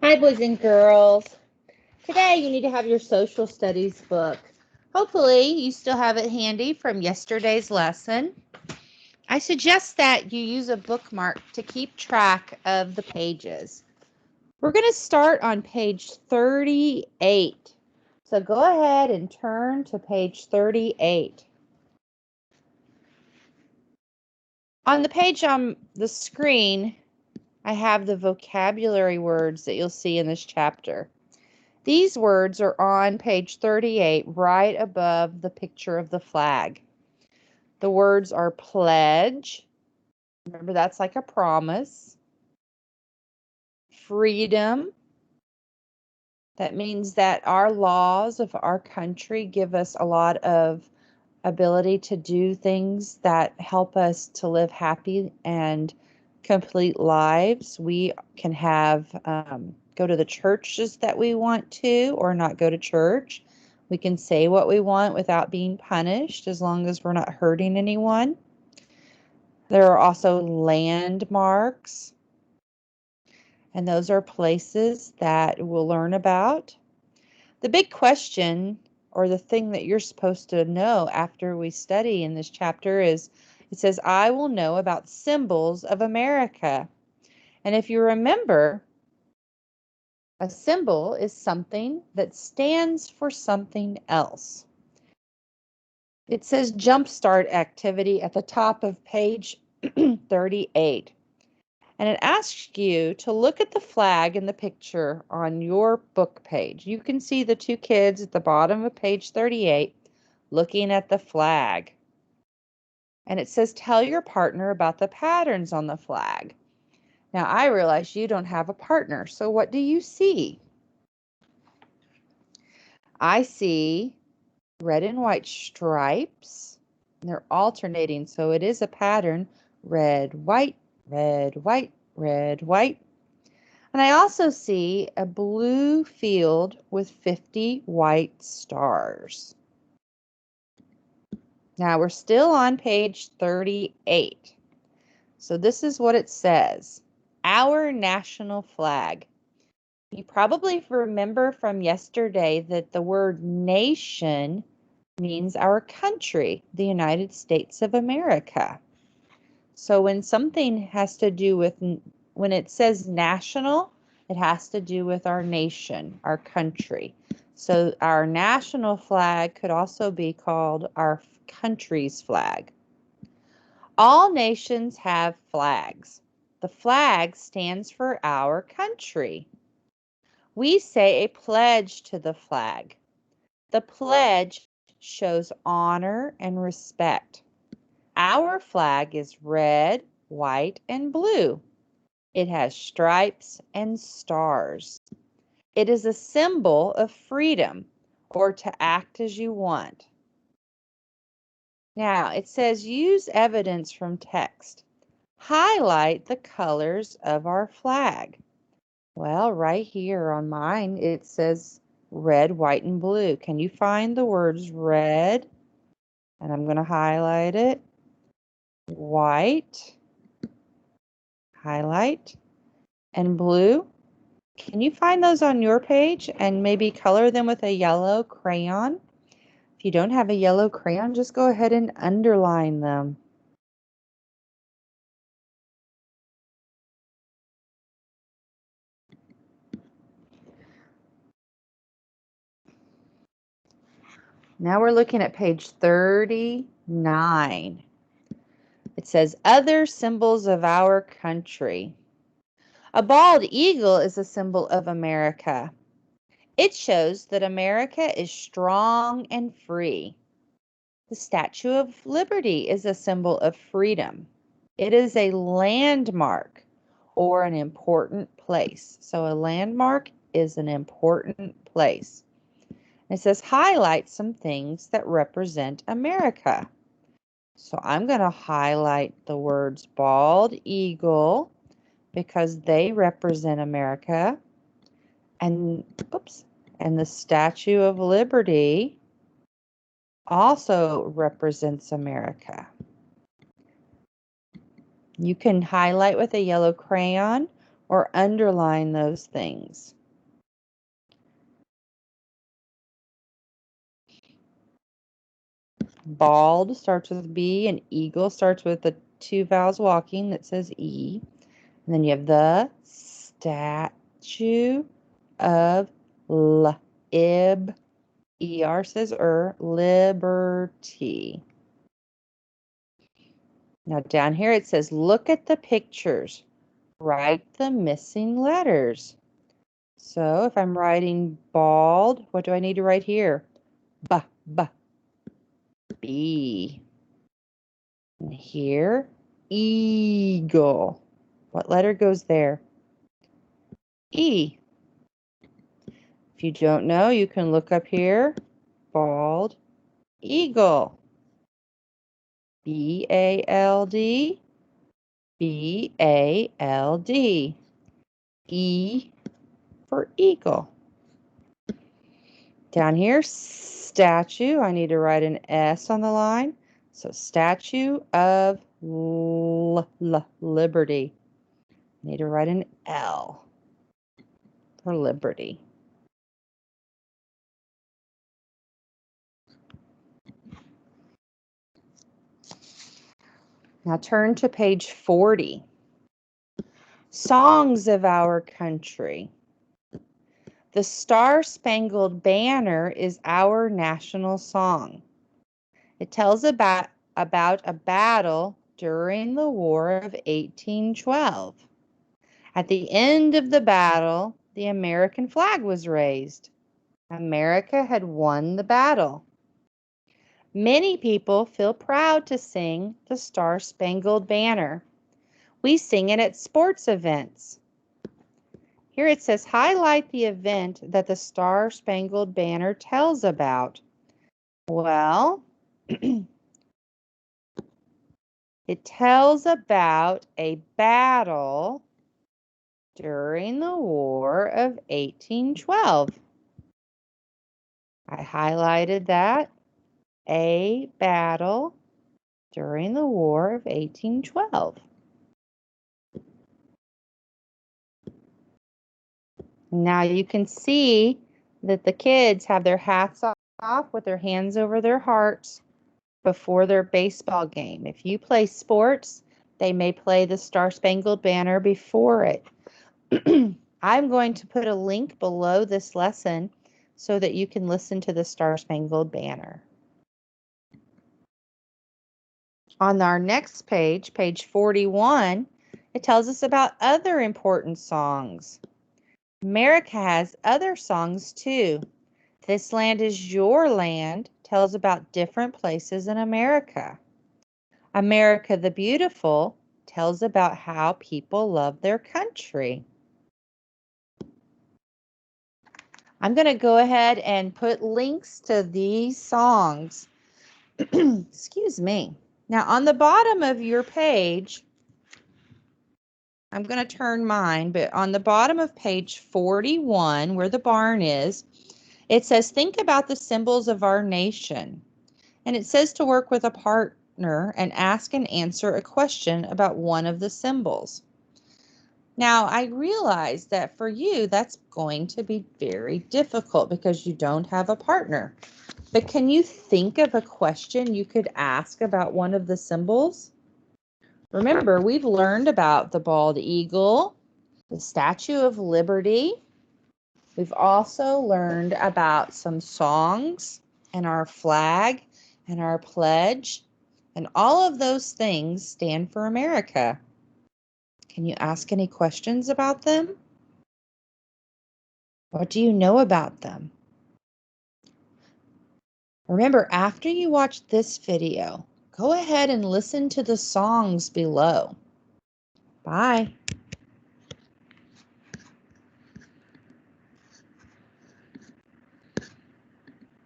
Hi, boys and girls. Today you need to have your social studies book. Hopefully you still have it handy from yesterday's lesson. I suggest that you use a bookmark to keep track of the pages. We're going to start on page 38. So go ahead and turn to page 38. On the page on the screen, I have the vocabulary words that you'll see in this chapter. These words are on page 38, right above the picture of the flag. The words are pledge. Remember, that's like a promise. Freedom. That means that our laws of our country give us a lot of ability to do things that help us to live happy and complete lives. We can have go to the churches that we want to or not go to church. We can say what we want without being punished as long as we're not hurting anyone. There are also landmarks, and those are places that we'll learn about. The big question, or the thing that you're supposed to know after we study in this chapter, is it says, I will know about symbols of America. And if you remember, a symbol is something that stands for something else. It says jumpstart activity at the top of page 38. And it asks you to look at the flag in the picture on your book page. You can see the two kids at the bottom of page 38 looking at the flag. And it says, tell your partner about the patterns on the flag. Now, I realize you don't have a partner, so what do you see? I see red and white stripes. And they're alternating, so it is a pattern. Red, white, red, white, red, white. And I also see a blue field with 50 white stars. Now we're still on page 38. So this is what it says. Our national flag. You probably remember from yesterday that the word nation means our country, the United States of America. So when something has to do with, when it says national, it has to do with our nation, our country. So our national flag could also be called our country's flag. All nations have flags. The flag stands for our country. We say a pledge to the flag. The pledge shows honor and respect. Our flag is red, white, and blue. It has stripes and stars. It is a symbol of freedom, or to act as you want. Now, it says use evidence from text. Highlight the colors of our flag. Well, right here on mine, it says red, white, and blue. Can you find the words red? And I'm going to highlight it. White, highlight, and blue. Can you find those on your page and maybe color them with a yellow crayon? If you don't have a yellow crayon, just go ahead and underline them. Now we're looking at page 39. It says other symbols of our country. A bald eagle is a symbol of America. It shows that America is strong and free. The Statue of Liberty is a symbol of freedom. It is a landmark or an important place. So a landmark is an important place. It says highlight some things that represent America. So I'm going to highlight the words bald eagle because they represent America. And the Statue of Liberty also represents America. You can highlight with a yellow crayon, or underline those things. Bald starts with B, and eagle starts with the 2 vowels walking that says E. And then you have the statue of Ib, ER says liberty. Now down here it says, look at the pictures. Write the missing letters. So if I'm writing bald, what do I need to write here? B. And here, eagle. What letter goes there? E. If you don't know, you can look up here. Bald eagle. B-A-L-D. B-A-L-D. E for eagle. Down here, statue. I need to write an S on the line. So statue of liberty. I need to write an L for liberty. Now turn to page 40. Songs of our country. The Star-Spangled Banner is our national song. It tells about a battle during the War of 1812. At the end of the battle, the American flag was raised. America had won the battle. Many people feel proud to sing the Star-Spangled Banner. We sing it at sports events. Here it says, highlight the event that the Star-Spangled Banner tells about. Well, it tells about a battle during the War of 1812. I highlighted that. A battle during the War of 1812. Now you can see that the kids have their hats off with their hands over their hearts before their baseball game. If you play sports, they may play the Star-Spangled Banner before it. I'm going to put a link below this lesson so that you can listen to the Star-Spangled Banner. On our next page, page 41, it tells us about other important songs. America has other songs too. This Land Is Your Land tells about different places in America. America the Beautiful tells about how people love their country. I'm going to go ahead and put links to these songs. Excuse me. Now on the bottom of your page, I'm going to turn mine, but on the bottom of page 41, where the barn is, it says, think about the symbols of our nation. And it says to work with a partner and ask and answer a question about one of the symbols. Now, I realize that for you, that's going to be very difficult because you don't have a partner. But can you think of a question you could ask about one of the symbols? Remember, we've learned about the bald eagle, the Statue of Liberty. We've also learned about some songs and our flag and our pledge, and all of those things stand for America. Can you ask any questions about them? What do you know about them? Remember, after you watch this video, go ahead and listen to the songs below. Bye.